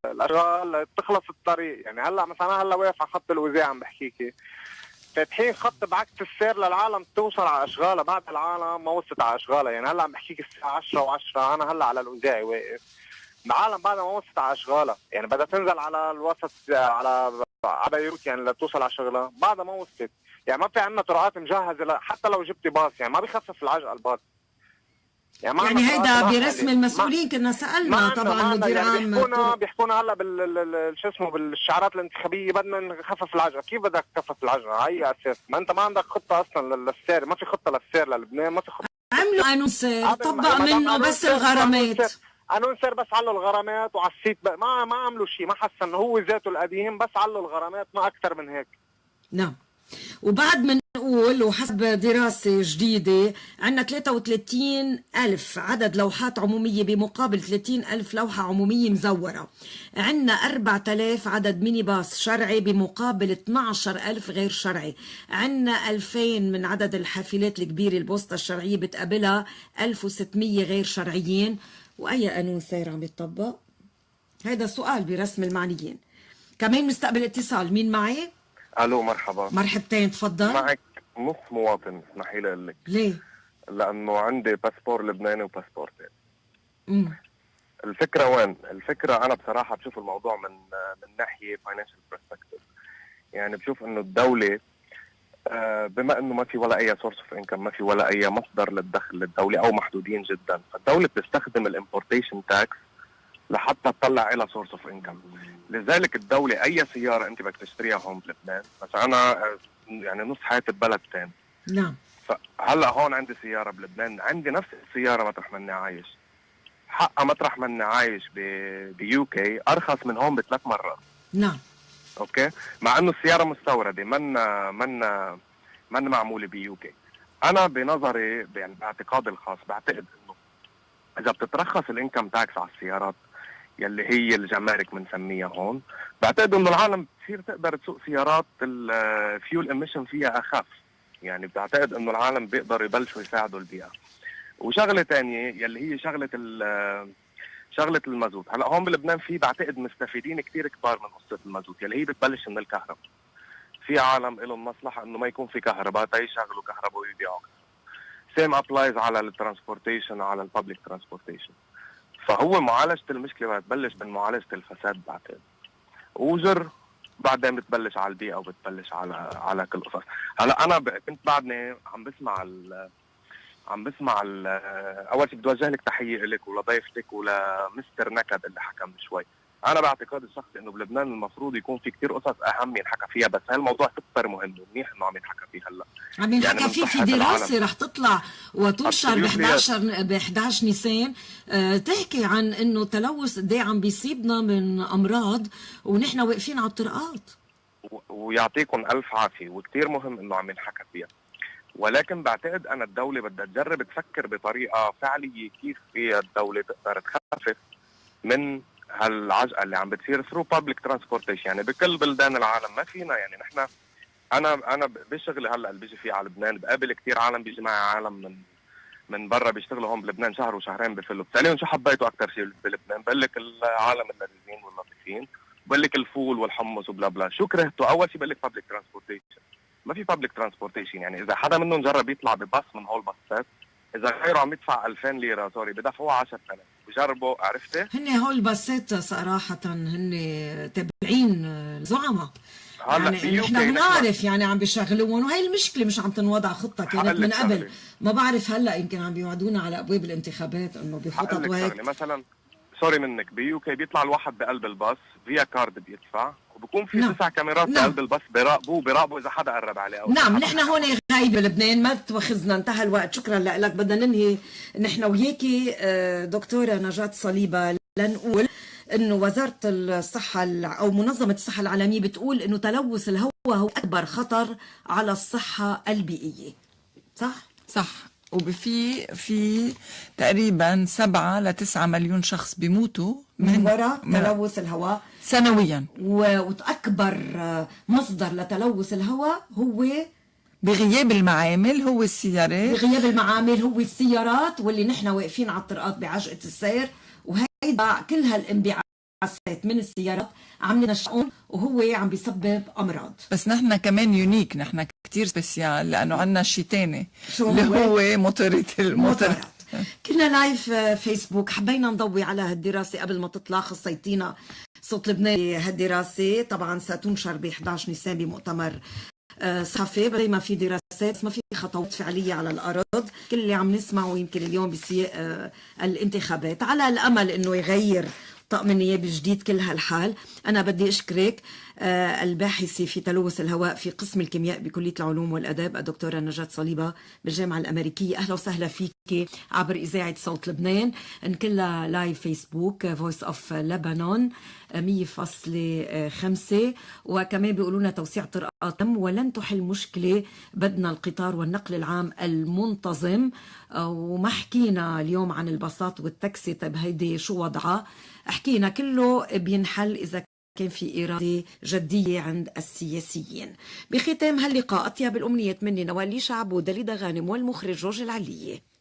الاشغال تخلص الطريق. يعني هلا مثلا واقف على خط الوزاع عم بحكيكي، فاتحين خط بعكس السير للعالم توصل على اشغالها، بعد العالم ما وصلت على اشغالها. يعني هلا عم بحكيك الساعه 10:10، انا هلا على الوزاعي واقف، العالم بعد ما وصلت على اشغالها، يعني بدها تنزل على الوسط على بيروت يعني لتوصل على شغلها بعد ما وصلت. يعني ما في عندنا طرقات مجهزه، حتى لو جبتي باص يعني ما بيخفف العجقه الباص. يعني هيدا برسم المسؤولين كنا سألنا طبعا مدير عام بيحكونا هلا شو اسمه بالشعارات الانتخابيه بدنا نخفف العجقه. كيف بدك تخفف العجقه؟ على اي اساس؟ ما انت ما عندك خطه اصلا للسير، ما في خطه للسير للبنان، ما في خطه. عملوا قانون سير طبق منه بس الغرامات، قانون سير بس علوا الغرامات وعلى السيت ما عملوا شيء، ما حسن هو ذاته القديم، بس علوا الغرامات ما اكثر من هيك. نعم. وبعد منقول وحسب دراسة جديدة عندنا 33 ألف عدد لوحات عمومية بمقابل 30 ألف لوحة عمومية مزورة. عندنا 4000 عدد ميني باص شرعي بمقابل 12 ألف غير شرعي. عندنا 2000 من عدد الحافلات الكبيرة البوسطة الشرعية بتقابلها 1600 غير شرعيين. وأي قانون سير عم يتطبق؟ هيدا سؤال برسم المعنيين. كمان مستقبل اتصال. مين معي؟ الو مرحبا. مرحبتين، تفضل. معك نص مواطن، اسمحي لي اقول لك. ليه؟ لانه عندي باسبور لبناني وباسبورتين. الفكره وين؟ الفكره انا بصراحه بشوف الموضوع من ناحيه فاينانشال برسبكتيف. يعني بشوف انه الدوله بما انه ما في ولا اي سورس اوف انكم، ما في ولا اي مصدر للدخل للدوله او محدودين جدا، فالدوله بتستخدم الامبورتيشن تاكس لحتى تطلع لها سورس اوف انكم. لذلك الدولة أي سيارة أنت بدك تشتريها هون بلبنان، بس أنا يعني نص حياتي ببلد ثاني. نعم. فهلا هون عندي سيارة بلبنان، عندي نفس السيارة مطرح مني عايش، حقها مطرح مني عايش بيو كي أرخص من هون ب3 مرات. نعم. أوكي؟ مع إنه السيارة مستوردة، من معمولة بيو كي. أنا بنظري يعني باعتقادي الخاص بعتقد إنه إذا بتترخص الانكم تاكس على السيارات يلي هي الجمارك بنسميها هون، بعتقد انه العالم بتصير تقدر تسوق سيارات الفيول اميشن فيها اخف. يعني بعتقد انه العالم بيقدروا يبلشوا يساعدوا البيئه. وشغله ثانيه يلي هي شغله المازوت. هلا هون بلبنان في بعتقد مستفيدين كثير كبار من قصه المازوت يلي هي بتبلش من الكهرباء. في عالم لهم مصلحه انه ما يكون في كهرباء تيشغلوا كهرباء ويبيعوا. سيم ابلايز على الترانسبورتيشن، على الببليك ترانسبورتيشن. فهو معالجة المشكلة بتبلش من معالجة الفساد بعتقد، وجر بعدين بتبلش على البيئة وبتبلش على كل قصص. هلا أنا كنت بعدني عم بسمع أول شيء بدي أوجه لك تحية لك ولضيفتك ولمستر نكد اللي حكى من شوي. أنا باعتقادي الشخصي إنه بلبنان المفروض يكون في كتير قصص أهم ينحكى فيها، بس هالموضوع سوبر مهم ومنيح إنه عم ينحكى فيه هلا. عم ينحكى فيه في دراسة رح تطلع وتنشر ب 11 نيسان تحكي عن إنه تلوث قد إيه عم بيصيبنا من أمراض ونحن واقفين على الطرقات. ويعطيكم ألف عافية، وكتير مهم إنه عم ينحكى فيها. ولكن بعتقد أنا الدولة بدها تجرب تفكر بطريقة فعلية كيف فيها الدولة تقدر تخفف من هالعجقه اللي عم بتصير ثرو بابليك ترانسبورتيشن. يعني بكل بلدان العالم ما فينا، يعني نحن انا بشغلي هلا اللي بيجي فيه على لبنان بقابل كثير عالم، بيجي معي عالم من برا بيشتغلوا هون بلبنان شهر وشهرين بفلوا، بساليهم شو حبيتوا اكثر شيء بلبنان؟ بقول لك العالم اللذيذين واللطيفين، بقول لك الفول والحمص وبلا بلا. شو كرهتوا؟ اول شيء بقول لك بابليك ترانسبورتيشن. ما في بابليك ترانسبورتيشن. يعني اذا حدا منهم جرب يطلع بباص من هول الباصات، اذا غيره عم يدفع 2000 ليره سوري بدفعوها 10000. بجربوا، عرفتي؟ هن هول الباصات صراحة هن تابعين الزعماء. يعني نحن بنعرف يعني عم بيشغلوهم، وهي المشكلة مش عم تنوضع خطة كانت من قبل. ما بعرف هلا يمكن عم بيوعدونا على ابواب الانتخابات انه بخطط وهيك. مثلا سوري منك بيو كي بيطلع الواحد بقلب الباص فيا كارد بيدفع، وبكون في 9 كاميرات بقلب الباص بيراقبوا اذا حدا قرب عليه او نعم. نحن هون غايبه بلبنان، ما تواخذنا، انتهى الوقت. شكرا لك. بدنا ننهي نحن وياكي دكتوره نجاة صليبه لنقول انه وزاره الصحه او منظمه الصحه العالميه بتقول انه تلوث الهواء هو اكبر خطر على الصحه البيئيه. صح. في تقريبا 7 ل 9 مليون شخص بيموتوا من وراء تلوث الهواء سنويا. وأكبر مصدر لتلوث الهواء هو بغياب المعامل، هو السيارات، واللي نحن واقفين على الطرقات بعجقة السير. وهيدا كل هالانبعاثات من السيارات عم ننشئهم، وهو عم بيسبب أمراض. بس نحن كمان يونيك، نحن كتير سبيسيال لأنه عنا شي تاني اللي هو موتورات. كنا لايف فيسبوك، حبينا نضوي على هالدراسة قبل ما تطلع. خصيتينا صوت لبنان هالدراسة طبعا ستنشر ب 11 نيسان بمؤتمر صحفي زي ما في دراسات ما في خطوات فعلية على الأرض. كل اللي عم نسمعه يمكن اليوم بسياق الانتخابات على الأمل أنه يغير طقم النيابة الجديد كل هالحال. أنا بدي أشكرك الباحثة في تلوث الهواء في قسم الكيمياء بكلية العلوم والأداب الدكتورة نجاة صليبة بالجامعة الأمريكية. أهلا وسهلا فيك عبر إذاعة صوت لبنان، إن كلها لايف فيسبوك فويس أوف لبنان 100.5، وكمان بيقولونا توسيع طرقات ولن تحل مشكلة، بدنا القطار والنقل العام المنتظم. وما حكينا اليوم عن الباصات والتاكسي، طيب هيدي شو وضعها؟ حكينا كله بينحل إذا كان في إرادة جدية عند السياسيين. بختام هاللقاء أطيب الأمنيات مني نوال شعب ودليدا غانم والمخرج روج العلية.